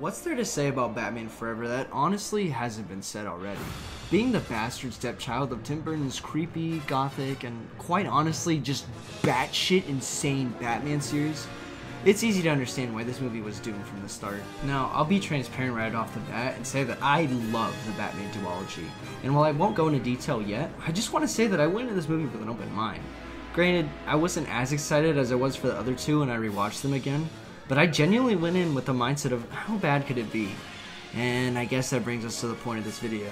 What's there to say about Batman Forever that honestly hasn't been said already? Being the bastard stepchild of Tim Burton's creepy, gothic, and quite honestly just batshit insane Batman series, it's easy to understand why this movie was doomed from the start. Now, I'll be transparent right off the bat and say that I love the Batman duology, and while I won't go into detail yet, I just want to say that I went into this movie with an open mind. Granted, I wasn't as excited as I was for the other two when I rewatched them again, but I genuinely went in with the mindset of how bad could it be? And I guess that brings us to the point of this video.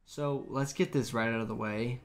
So let's get this right out of the way.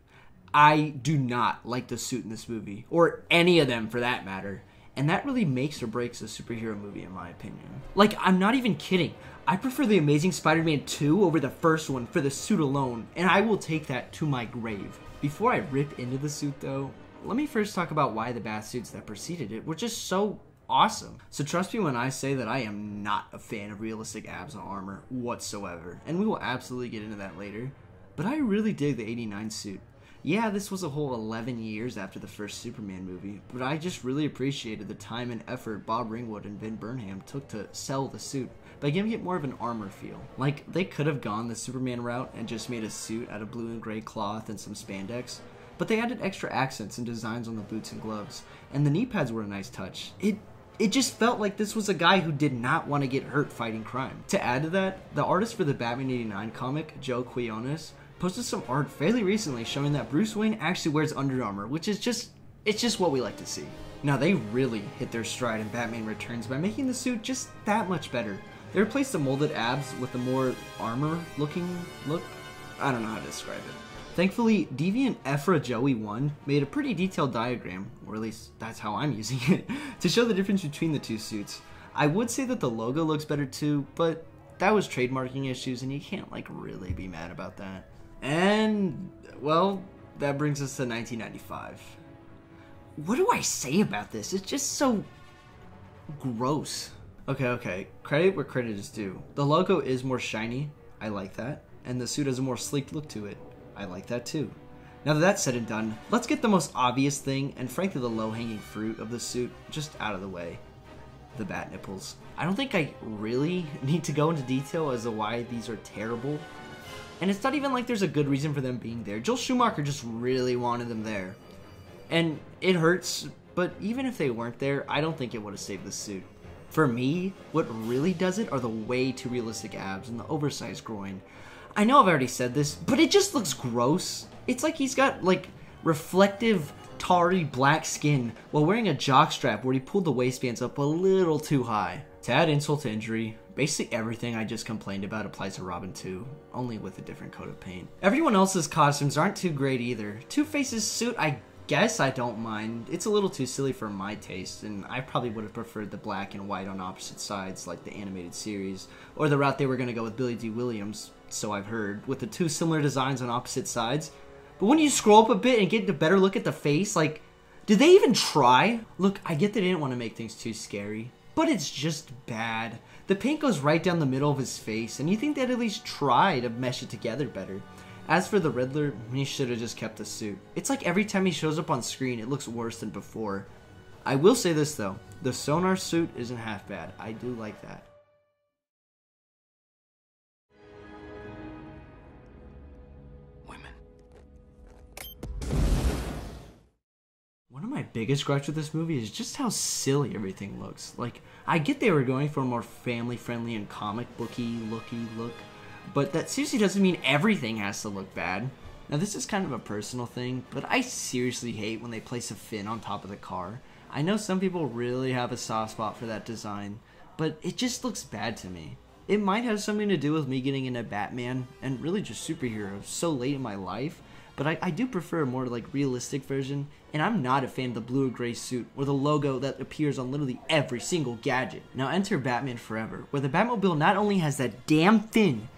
I do not like the suit in this movie, or any of them for that matter. And that really makes or breaks a superhero movie in my opinion. Like, I'm not even kidding. I prefer The Amazing Spider-Man 2 over the first one for the suit alone, and I will take that to my grave. Before I rip into the suit though, let me first talk about why the bat suits that preceded it were just so awesome. So trust me when I say that I am not a fan of realistic abs and armor whatsoever, and we will absolutely get into that later. But I really dig the 89 suit. Yeah, this was a whole 11 years after the first Superman movie, but I just really appreciated the time and effort Bob Ringwood and Ben Burnham took to sell the suit by giving it more of an armor feel. Like, they could have gone the Superman route and just made a suit out of blue and gray cloth and some spandex, but they added extra accents and designs on the boots and gloves, and the knee pads were a nice touch. It just felt like this was a guy who did not want to get hurt fighting crime. To add to that, the artist for the Batman 89 comic, Joe Quinones, posted some art fairly recently showing that Bruce Wayne actually wears Under Armour, which is it's just what we like to see. Now, they really hit their stride in Batman Returns by making the suit just that much better. They replaced the molded abs with a more armor-looking look. I don't know how to describe it. Thankfully, Deviant Ephra Joey 1 made a pretty detailed diagram, or at least that's how I'm using it, to show the difference between the two suits. I would say that the logo looks better too, but that was trademarking issues and you can't like really be mad about that. And, well, that brings us to 1995. What do I say about this? It's just so gross. Okay, credit where credit is due. The logo is more shiny, I like that, and the suit has a more sleek look to it. I like that too. Now that that's said and done, let's get the most obvious thing, and frankly the low-hanging fruit of the suit, just out of the way. The bat nipples. I don't think I really need to go into detail as to why these are terrible. And it's not even like there's a good reason for them being there. Joel Schumacher just really wanted them there. And it hurts, but even if they weren't there, I don't think it would have saved the suit. For me, what really does it are the way too realistic abs and the oversized groin. I know I've already said this, but it just looks gross. It's like he's got, like, reflective, tarry black skin while wearing a jockstrap where he pulled the waistbands up a little too high. To add insult to injury, basically everything I just complained about applies to Robin too, only with a different coat of paint. Everyone else's costumes aren't too great either. Two-Face's suit, I guess I don't mind. It's a little too silly for my taste, and I probably would have preferred the black and white on opposite sides like the animated series, or the route they were going to go with Billy D. Williams, so I've heard, with the two similar designs on opposite sides. But when you scroll up a bit and get a better look at the face, like, did they even try? Look, I get they didn't want to make things too scary, but it's just bad. The paint goes right down the middle of his face, and you think they'd at least try to mesh it together better. As for the Riddler, he should have just kept the suit. It's like every time he shows up on screen, it looks worse than before. I will say this though, the Sonar suit isn't half bad. I do like that. Women. One of my biggest gripes with this movie is just how silly everything looks. Like, I get they were going for a more family-friendly and comic-booky looking look, but that seriously doesn't mean everything has to look bad. Now this is kind of a personal thing, but I seriously hate when they place a fin on top of the car. I know some people really have a soft spot for that design, but it just looks bad to me. It might have something to do with me getting into Batman, and really just superheroes, so late in my life, but I do prefer a more like realistic version, and I'm not a fan of the blue or gray suit or the logo that appears on literally every single gadget. Now enter Batman Forever, where the Batmobile not only has that damn fin,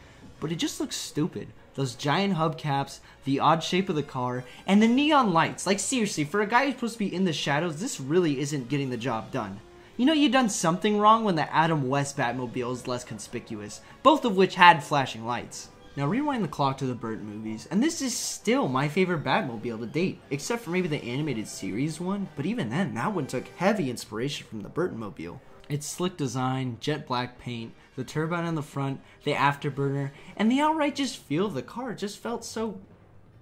but it just looks stupid. Those giant hubcaps, the odd shape of the car, and the neon lights. Like seriously, for a guy who's supposed to be in the shadows, this really isn't getting the job done. You know you've done something wrong when the Adam West Batmobile is less conspicuous, both of which had flashing lights. Now rewind the clock to the Burton movies, and this is still my favorite Batmobile to date, except for maybe the animated series one, but even then, that one took heavy inspiration from the Burtonmobile. Its slick design, jet black paint, the turbine on the front, the afterburner, and the outright just feel of the car just felt so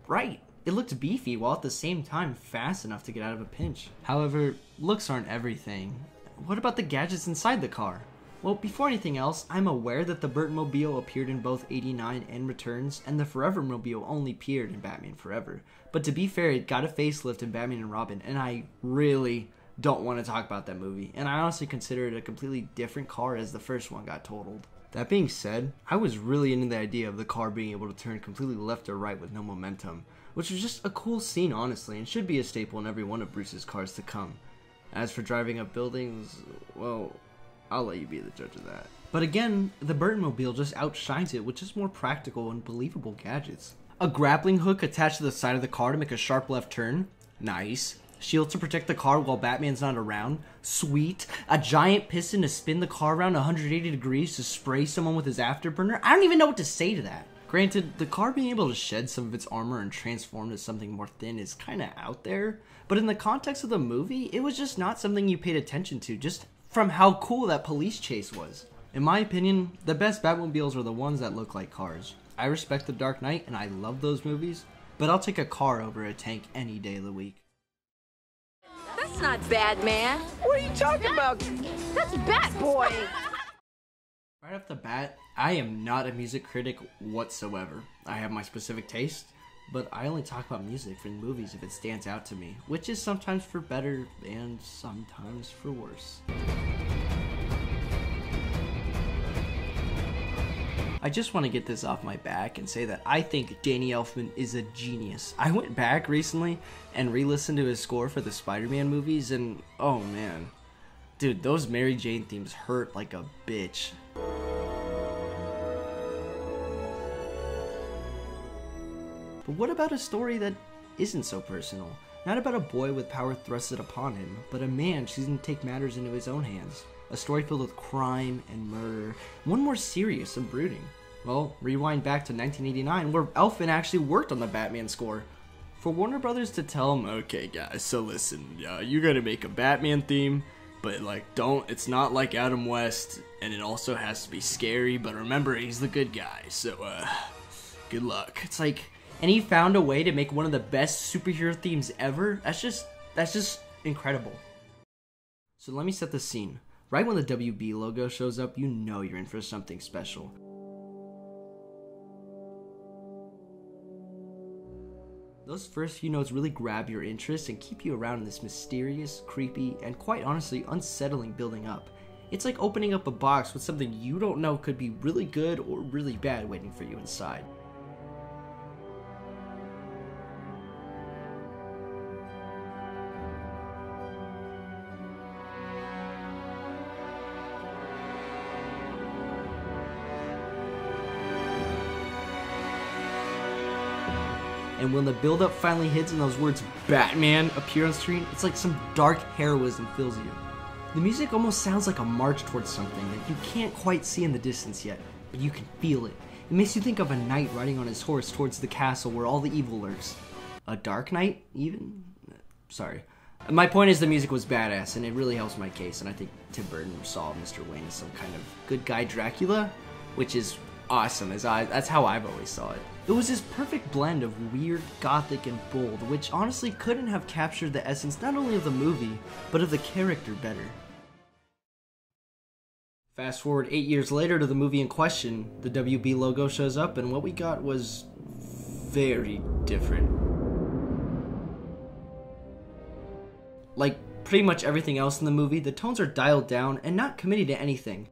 right. It looked beefy while at the same time fast enough to get out of a pinch. However, looks aren't everything. What about the gadgets inside the car? Well, before anything else, I'm aware that the Batmobile appeared in both 89 and Returns, and the Forevermobile only appeared in Batman Forever. But to be fair, it got a facelift in Batman and Robin, and I really don't want to talk about that movie, and I honestly consider it a completely different car as the first one got totaled. That being said, I was really into the idea of the car being able to turn completely left or right with no momentum, which was just a cool scene honestly, and should be a staple in every one of Bruce's cars to come. As for driving up buildings, well, I'll let you be the judge of that. But again, the Batmobile just outshines it with just more practical and believable gadgets. A grappling hook attached to the side of the car to make a sharp left turn? Nice. Shield to protect the car while Batman's not around? Sweet. A giant piston to spin the car around 180 degrees to spray someone with his afterburner? I don't even know what to say to that. Granted, the car being able to shed some of its armor and transform to something more thin is kinda out there, but in the context of the movie, it was just not something you paid attention to, just from how cool that police chase was. In my opinion, the best Batmobiles are the ones that look like cars. I respect The Dark Knight and I love those movies, but I'll take a car over a tank any day of the week. That's not bad, man. What are you talking about? That's Bat Boy. Right off the bat, I am not a music critic whatsoever. I have my specific taste, but I only talk about music from movies if it stands out to me, which is sometimes for better and sometimes for worse. I just want to get this off my back and say that I think Danny Elfman is a genius. I went back recently and re-listened to his score for the Spider-Man movies and oh man. Dude, those Mary Jane themes hurt like a bitch. But what about a story that isn't so personal? Not about a boy with power thrusted upon him, but a man choosing to take matters into his own hands. A story filled with crime and murder, one more serious and brooding. Well, rewind back to 1989, where Elfman actually worked on the Batman score. For Warner Brothers to tell him, okay guys, so listen, you gotta make a Batman theme, but it's not like Adam West, and it also has to be scary, but remember, he's the good guy, so, good luck. It's like, and he found a way to make one of the best superhero themes ever? That's just incredible. So let me set the scene. Right when the WB logo shows up, you know you're in for something special. Those first few notes really grab your interest and keep you around in this mysterious, creepy, and quite honestly unsettling building up. It's like opening up a box with something you don't know could be really good or really bad waiting for you inside. And when the build-up finally hits and those words Batman appear on screen, it's like some dark heroism fills you. The music almost sounds like a march towards something that you can't quite see in the distance yet, but you can feel it. It makes you think of a knight riding on his horse towards the castle where all the evil lurks. A dark knight, even? Sorry. My point is the music was badass, and it really helps my case, and I think Tim Burton saw Mr. Wayne as some kind of good guy Dracula, which is awesome, that's how I've always saw it. It was this perfect blend of weird, gothic, and bold, which honestly couldn't have captured the essence not only of the movie, but of the character better. Fast forward 8 years later to the movie in question, the WB logo shows up, and what we got was very different. Like pretty much everything else in the movie, the tones are dialed down and not committing to anything.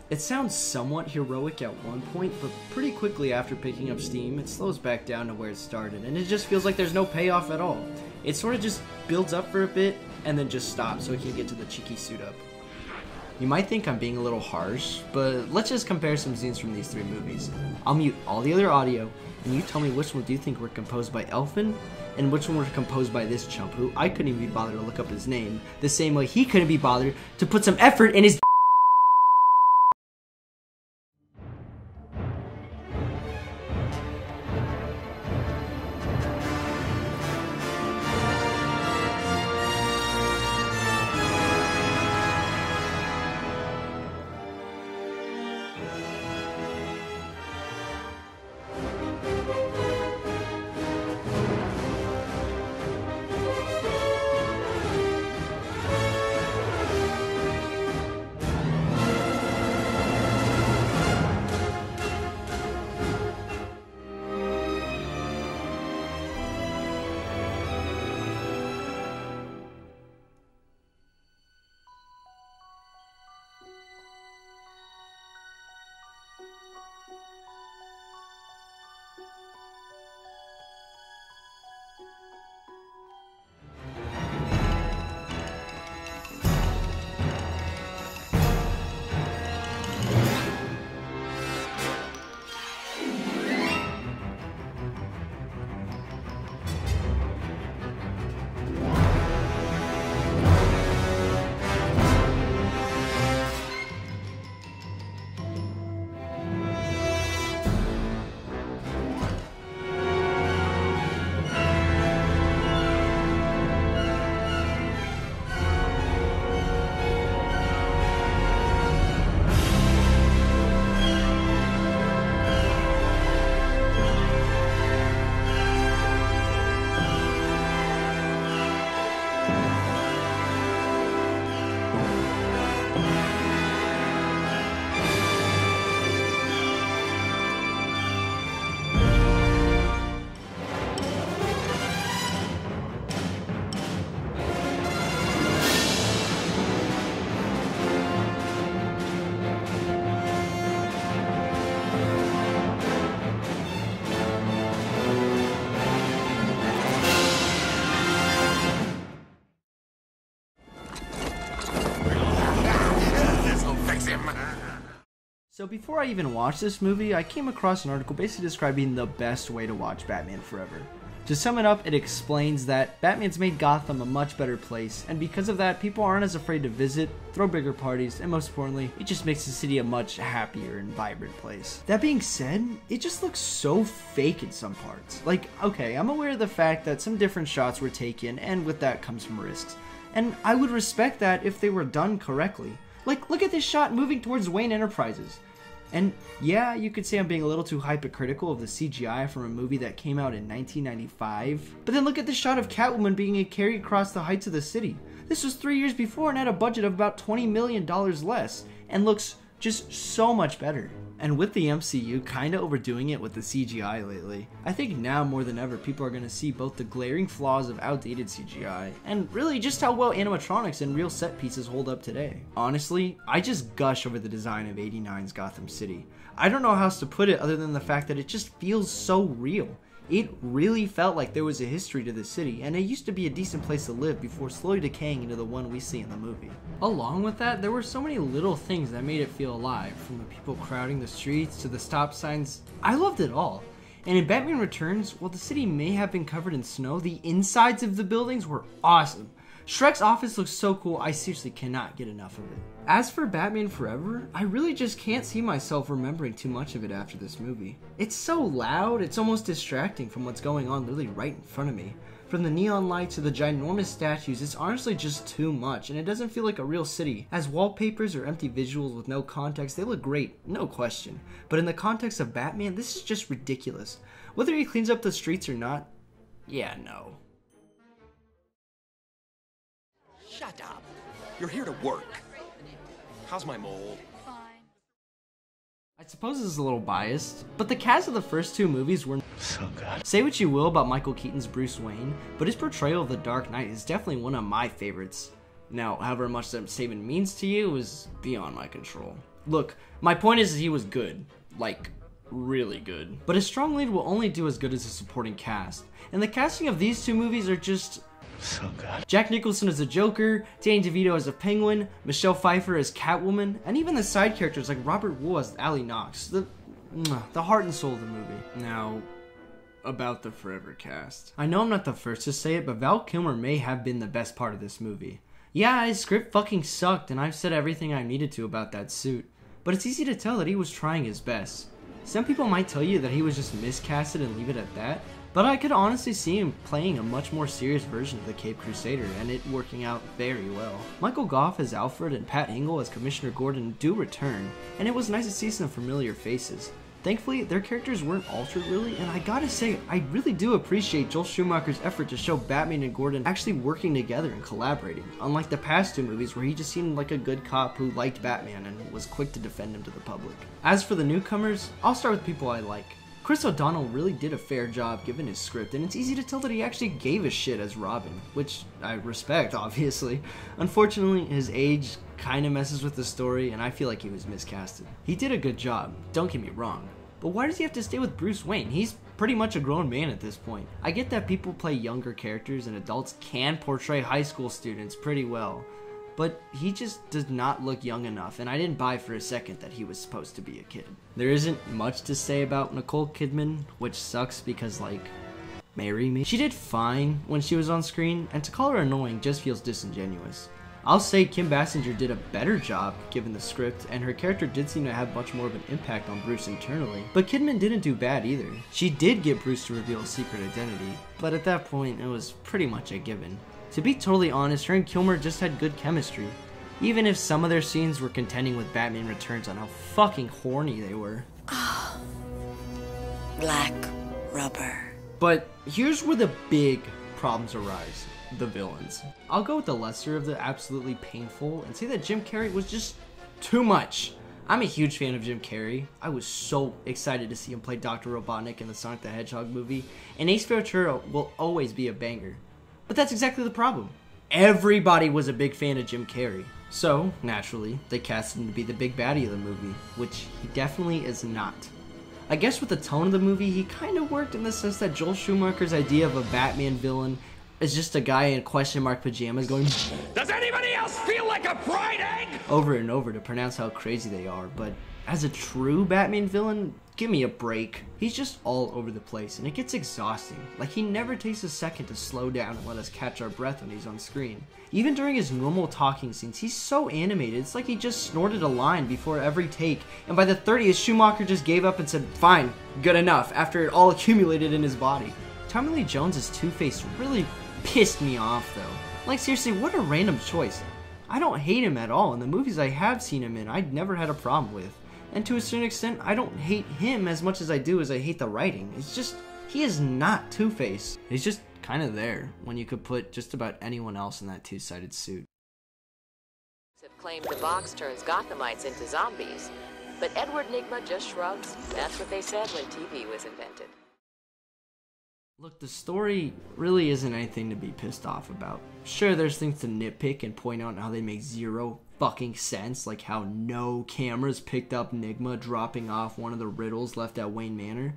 It sounds somewhat heroic at one point, but pretty quickly after picking up steam, it slows back down to where it started, and it just feels like there's no payoff at all. It sort of just builds up for a bit, and then just stops so he can get to the cheeky suit up. You might think I'm being a little harsh, but let's just compare some scenes from these three movies. I'll mute all the other audio, And you tell me which one do you think were composed by Elfman, and which one were composed by this chump who I couldn't even be bothered to look up his name, the same way he couldn't be bothered to put some effort in his So before I even watched this movie, I came across an article basically describing the best way to watch Batman Forever. To sum it up, it explains that Batman's made Gotham a much better place, and because of that, people aren't as afraid to visit, throw bigger parties, and most importantly, it just makes the city a much happier and vibrant place. That being said, it just looks so fake in some parts. Like, okay, I'm aware of the fact that some different shots were taken, and with that comes some risks. And I would respect that if they were done correctly. Like, look at this shot moving towards Wayne Enterprises. And yeah, you could say I'm being a little too hypercritical of the CGI from a movie that came out in 1995. But then look at the shot of Catwoman being carried across the heights of the city. This was 3 years before and had a budget of about $20 million less, and looks just so much better. And with the MCU kinda overdoing it with the CGI lately, I think now more than ever people are gonna see both the glaring flaws of outdated CGI, and really just how well animatronics and real set pieces hold up today. Honestly, I just gush over the design of '89's Gotham City. I don't know how else to put it other than the fact that it just feels so real. It really felt like there was a history to the city, and it used to be a decent place to live before slowly decaying into the one we see in the movie. Along with that, there were so many little things that made it feel alive, from the people crowding the streets to the stop signs. I loved it all. And in Batman Returns, while the city may have been covered in snow, the insides of the buildings were awesome. Shrek's office looks so cool, I seriously cannot get enough of it. As for Batman Forever, I really just can't see myself remembering too much of it after this movie. It's so loud, it's almost distracting from what's going on literally right in front of me. From the neon lights to the ginormous statues, it's honestly just too much, and it doesn't feel like a real city. As wallpapers or empty visuals with no context, they look great, no question. But in the context of Batman, this is just ridiculous. Whether he cleans up the streets or not, yeah, no. Shut up. You're here to work. How's my mole? I suppose this is a little biased, but the cast of the first two movies were So good. Say what you will about Michael Keaton's Bruce Wayne, but his portrayal of the Dark Knight is definitely one of my favorites. Now, however much that statement means to you is beyond my control. Look, my point is he was good. Like, really good. But a strong lead will only do as good as a supporting cast, and the casting of these two movies are just So good. Jack Nicholson as the Joker, Danny DeVito as the Penguin, Michelle Pfeiffer as Catwoman, and even the side characters like Robert Wu as Allie Knox, the heart and soul of the movie. Now, about the Forever cast. I know I'm not the first to say it, but Val Kilmer may have been the best part of this movie. Yeah, his script fucking sucked, and I've said everything I needed to about that suit, but it's easy to tell that he was trying his best. Some people might tell you that he was just miscasted and leave it at that, but I could honestly see him playing a much more serious version of the Caped Crusader, and it working out very well. Michael Gough as Alfred and Pat Hingle as Commissioner Gordon do return, and it was nice to see some familiar faces. Thankfully, their characters weren't altered really, and I gotta say, I really do appreciate Joel Schumacher's effort to show Batman and Gordon actually working together and collaborating, unlike the past two movies where he just seemed like a good cop who liked Batman and was quick to defend him to the public. As for the newcomers, I'll start with people I like. Chris O'Donnell really did a fair job given his script, and it's easy to tell that he actually gave a shit as Robin, which I respect, obviously. Unfortunately, his age kinda messes with the story, and I feel like he was miscasted. He did a good job, don't get me wrong, but why does he have to stay with Bruce Wayne? He's pretty much a grown man at this point. I get that people play younger characters and adults can portray high school students pretty well, but he just does not look young enough, and I didn't buy for a second that he was supposed to be a kid. There isn't much to say about Nicole Kidman, which sucks because, like, marry me. She did fine when she was on screen, and to call her annoying just feels disingenuous. I'll say Kim Basinger did a better job given the script, and her character did seem to have much more of an impact on Bruce internally, but Kidman didn't do bad either. She did get Bruce to reveal a secret identity, but at that point it was pretty much a given. To be totally honest, her and Kilmer just had good chemistry, even if some of their scenes were contending with Batman Returns on how fucking horny they were. Black rubber. But here's where the big problems arise. The villains. I'll go with the lesser of the absolutely painful and say that Jim Carrey was just too much. I'm a huge fan of Jim Carrey. I was so excited to see him play Dr. Robotnik in the Sonic the Hedgehog movie, and Ace Ventura will always be a banger. But that's exactly the problem. Everybody was a big fan of Jim Carrey. So, naturally, they cast him to be the big baddie of the movie, which he definitely is not. I guess with the tone of the movie, he kind of worked in the sense that Joel Schumacher's idea of a Batman villain is just a guy in question mark pajamas going, Does anybody else feel like a fried egg? over and over to pronounce how crazy they are, but as a true Batman villain, give me a break. He's just all over the place, and it gets exhausting. Like, he never takes a second to slow down and let us catch our breath when he's on screen. Even during his normal talking scenes, he's so animated, it's like he just snorted a line before every take, and by the 30th, Schumacher just gave up and said, fine, good enough, after it all accumulated in his body. Tommy Lee Jones' Two-Face really pissed me off, though. Like, seriously, what a random choice. I don't hate him at all. In the movies I have seen him in, I'd never had a problem with. And to a certain extent, I don't hate him as much as I hate the writing. It's just, he is not Two-Face. He's just kind of there, when you could put just about anyone else in that two-sided suit. Have claimed the box turns Gothamites into zombies, but Edward Nygma just shrugs. That's what they said when TV was invented. Look, the story really isn't anything to be pissed off about. Sure, there's things to nitpick and point out how they make zero fucking sense, like how no cameras picked up Nygma dropping off one of the riddles left at Wayne Manor.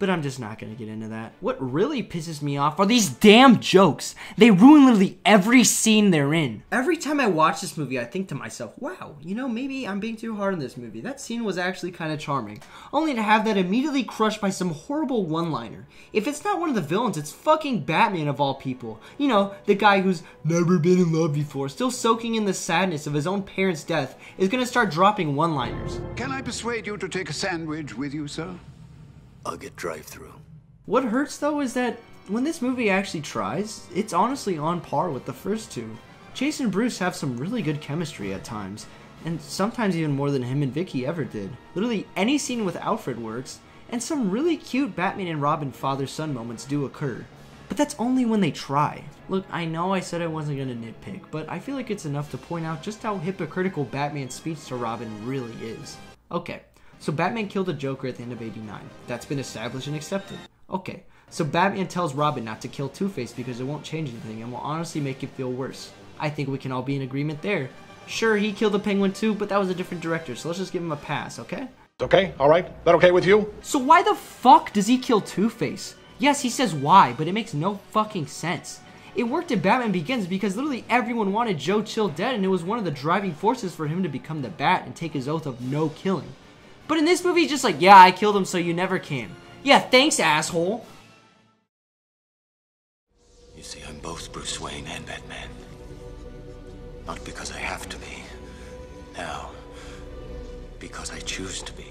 But I'm just not gonna get into that. What really pisses me off are these damn jokes. They ruin literally every scene they're in. Every time I watch this movie, I think to myself, wow, you know, maybe I'm being too hard on this movie. That scene was actually kind of charming. Only to have that immediately crushed by some horrible one-liner. If it's not one of the villains, it's fucking Batman of all people. You know, the guy who's never been in love before, still soaking in the sadness of his own parents' death, is gonna start dropping one-liners. Can I persuade you to take a sandwich with you, sir? I'll get drive-through. What hurts, though, is that when this movie actually tries, it's honestly on par with the first two. Chase and Bruce have some really good chemistry at times, and sometimes even more than him and Vicky ever did. Literally any scene with Alfred works, and some really cute Batman and Robin father-son moments do occur. But that's only when they try. Look, I know I said I wasn't gonna nitpick, but I feel like it's enough to point out just how hypocritical Batman's speech to Robin really is. Okay. So Batman killed the Joker at the end of '89. That's been established and accepted. Okay, so Batman tells Robin not to kill Two-Face because it won't change anything and will honestly make it feel worse. I think we can all be in agreement there. Sure, he killed the Penguin too, but that was a different director, so let's just give him a pass, okay? Okay, alright. That okay with you? So why the fuck does he kill Two-Face? Yes, he says why, but it makes no fucking sense. It worked in Batman Begins because literally everyone wanted Joe Chill dead, and it was one of the driving forces for him to become the Bat and take his oath of no killing. But in this movie, he's just like, yeah, I killed him so you never came. Yeah, thanks, asshole. You see, I'm both Bruce Wayne and Batman. Not because I have to be. Now, because I choose to be.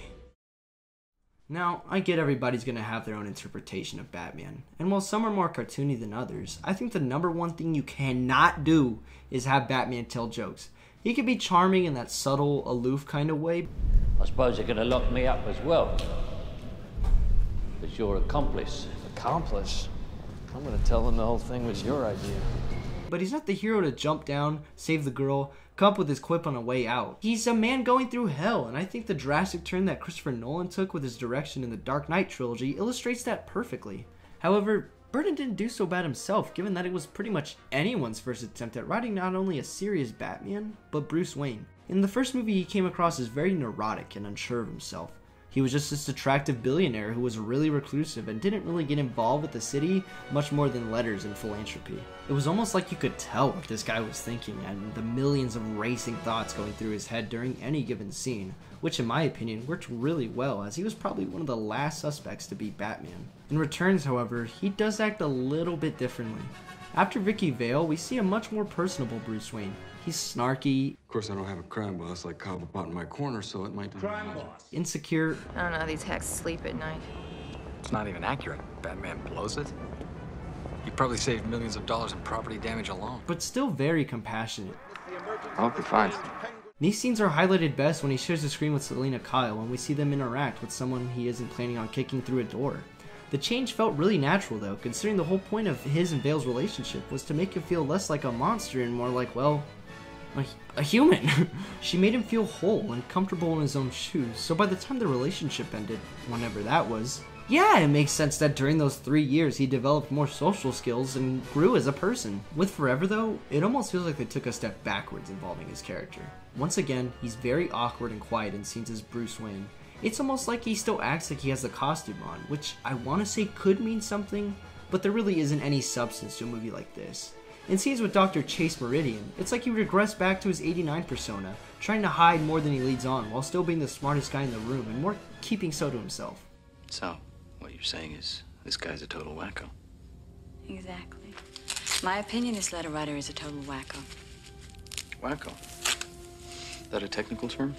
Now, I get everybody's gonna have their own interpretation of Batman, and while some are more cartoony than others, I think the number one thing you cannot do is have Batman tell jokes. He can be charming in that subtle, aloof kind of way. I suppose you're gonna lock me up as well. As your accomplice. Accomplice? I'm gonna tell him the whole thing was your idea. But he's not the hero to jump down, save the girl, come up with his quip on a way out. He's a man going through hell, and I think the drastic turn that Christopher Nolan took with his direction in the Dark Knight trilogy illustrates that perfectly. However, Burton didn't do so bad himself, given that it was pretty much anyone's first attempt at writing not only a serious Batman, but Bruce Wayne. In the first movie, he came across as very neurotic and unsure of himself. He was just this attractive billionaire who was really reclusive and didn't really get involved with the city much more than letters and philanthropy. It was almost like you could tell what this guy was thinking and the millions of racing thoughts going through his head during any given scene, which in my opinion worked really well as he was probably one of the last suspects to beat Batman. In Returns, however, he does act a little bit differently. After Vicky Vale, we see a much more personable Bruce Wayne. He's snarky. Of course, I don't have a crime boss like Cobblepot in my corner, so it might be crime boss. Insecure. I don't know how these hacks sleep at night. It's not even accurate. Batman blows it. You probably saved millions of dollars in property damage alone. But still very compassionate. I hope he finds them. These scenes are highlighted best when he shares the screen with Selena Kyle and we see them interact with someone he isn't planning on kicking through a door. The change felt really natural though, considering the whole point of his and Vale's relationship was to make him feel less like a monster and more like, well, a human. She made him feel whole and comfortable in his own shoes, so by the time the relationship ended, whenever that was, yeah, it makes sense that during those 3 years he developed more social skills and grew as a person. With Forever though, it almost feels like they took a step backwards involving his character. Once again, he's very awkward and quiet in scenes as Bruce Wayne. It's almost like he still acts like he has the costume on, which I want to say could mean something, but there really isn't any substance to a movie like this. In scenes with Dr. Chase Meridian, it's like he regressed back to his '89 persona, trying to hide more than he leads on, while still being the smartest guy in the room, and more keeping so to himself. So, what you're saying is, this guy's a total wacko. Exactly. My opinion is letter writer is a total wacko. Wacko? Is that a technical term?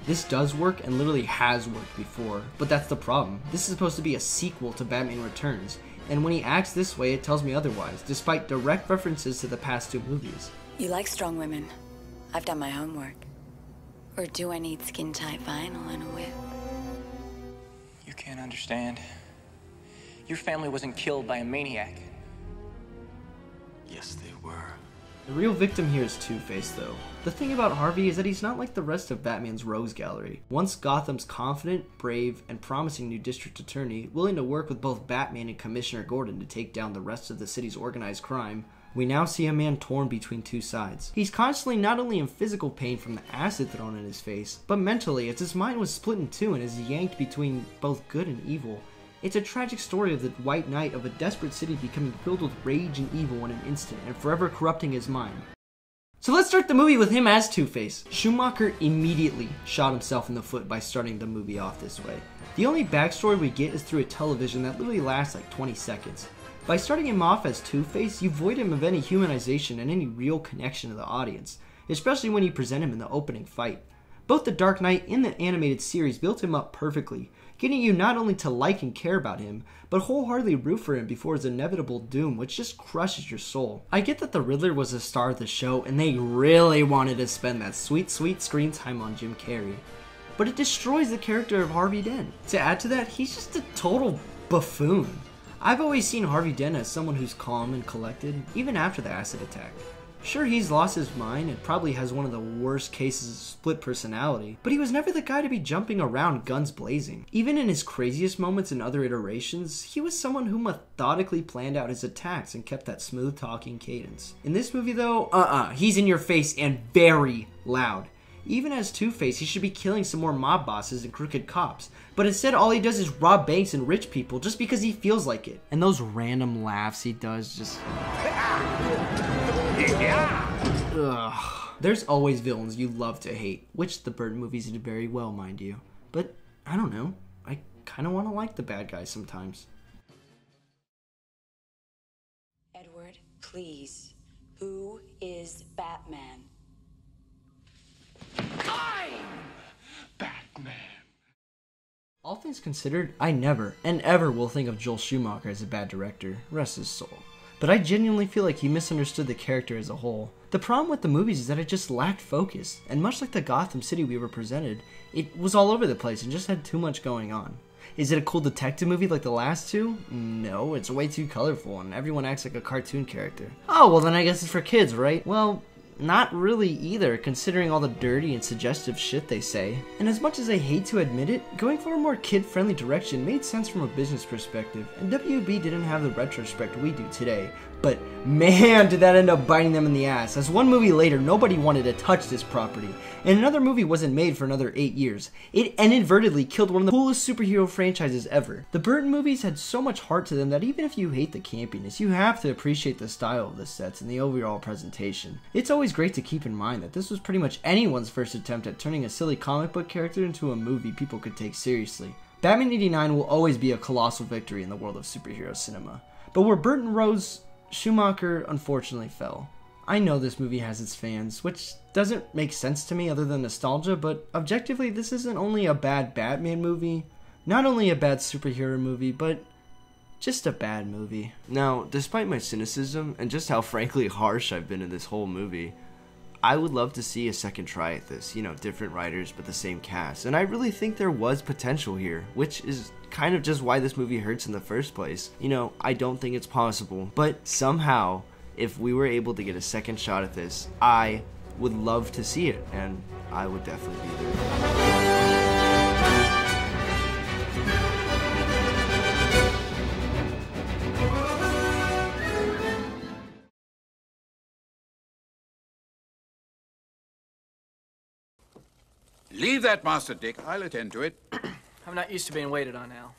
This does work and literally has worked before, but that's the problem. This is supposed to be a sequel to Batman Returns, and when he acts this way, it tells me otherwise, despite direct references to the past 2 movies. You like strong women. I've done my homework. Or do I need skin-tight vinyl and a whip? You can't understand. Your family wasn't killed by a maniac. Yes, they were. The real victim here is Two-Face though. The thing about Harvey is that he's not like the rest of Batman's rogues gallery. Once Gotham's confident, brave, and promising new district attorney, willing to work with both Batman and Commissioner Gordon to take down the rest of the city's organized crime, we now see a man torn between 2 sides. He's constantly not only in physical pain from the acid thrown in his face, but mentally as his mind was split in 2 and is yanked between both good and evil. It's a tragic story of the White Knight of a desperate city becoming filled with rage and evil in an instant and forever corrupting his mind. So let's start the movie with him as Two-Face. Schumacher immediately shot himself in the foot by starting the movie off this way. The only backstory we get is through a television that literally lasts like 20 seconds. By starting him off as Two-Face, you void him of any humanization and any real connection to the audience, especially when you present him in the opening fight. Both The Dark Knight and the animated series built him up perfectly, getting you not only to like and care about him, but wholeheartedly root for him before his inevitable doom, which just crushes your soul. I get that the Riddler was the star of the show, and they really wanted to spend that sweet, sweet screen time on Jim Carrey, but it destroys the character of Harvey Dent. To add to that, he's just a total buffoon. I've always seen Harvey Dent as someone who's calm and collected, even after the acid attack. Sure, he's lost his mind and probably has one of the worst cases of split personality, but he was never the guy to be jumping around guns blazing. Even in his craziest moments in other iterations, he was someone who methodically planned out his attacks and kept that smooth talking cadence. In this movie though, he's in your face and very loud. Even as Two-Face, he should be killing some more mob bosses and crooked cops, but instead all he does is rob banks and rich people just because he feels like it. And those random laughs he does just... Ugh. There's always villains you love to hate, which the Burton movies did very well, mind you. But, I don't know, I kind of want to like the bad guys sometimes. Edward, please. Who is Batman? All things considered, I never and ever will think of Joel Schumacher as a bad director, rest his soul. But I genuinely feel like he misunderstood the character as a whole. The problem with the movies is that it just lacked focus, and much like the Gotham City we were presented, it was all over the place and just had too much going on. Is it a cool detective movie like the last two? No, it's way too colorful and everyone acts like a cartoon character. Oh, well then I guess it's for kids, right? Well, not really either, considering all the dirty and suggestive shit they say. And as much as I hate to admit it, going for a more kid-friendly direction made sense from a business perspective, and WB didn't have the retrospect we do today. But man, did that end up biting them in the ass, as one movie later nobody wanted to touch this property, and another movie wasn't made for another 8 years. It inadvertently killed one of the coolest superhero franchises ever. The Burton movies had so much heart to them that even if you hate the campiness, you have to appreciate the style of the sets and the overall presentation. It's always great to keep in mind that this was pretty much anyone's first attempt at turning a silly comic book character into a movie people could take seriously. Batman '89 will always be a colossal victory in the world of superhero cinema. But where Burton rose, Schumacher unfortunately fell. I know this movie has its fans, which doesn't make sense to me other than nostalgia, but objectively this isn't only a bad Batman movie, not only a bad superhero movie, but just a bad movie. Now, despite my cynicism and just how frankly harsh I've been in this whole movie, I would love to see a second try at this, different writers but the same cast, and I really think there was potential here, which is kind of just why this movie hurts in the first place. I don't think it's possible, but somehow, if we were able to get a second shot at this, I would love to see it, and I would definitely be there. Leave that, Master Dick. I'll attend to it. I'm not used to being waited on, Al.